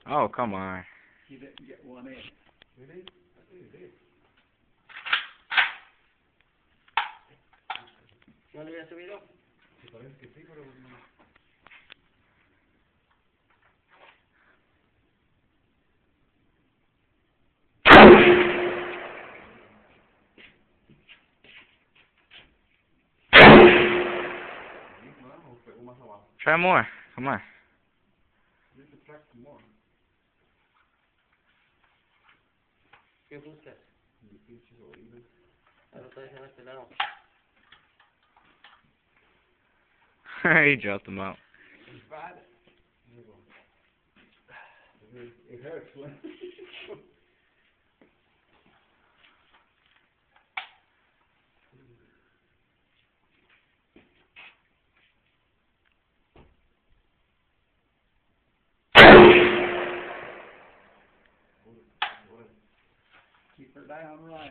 Oh, come on. You didn't get one in. Really? I think you did. ¿No le había subido? Sí, parece que sí, pero no. No, pegó más abajo. Try more. Come on. You need to track some more. ¿Qué buscas? Mis pinches oídos. Ahora está dejando este lado. He dropped them out. It's bad. There you go. It hurts, man. Keep her down right.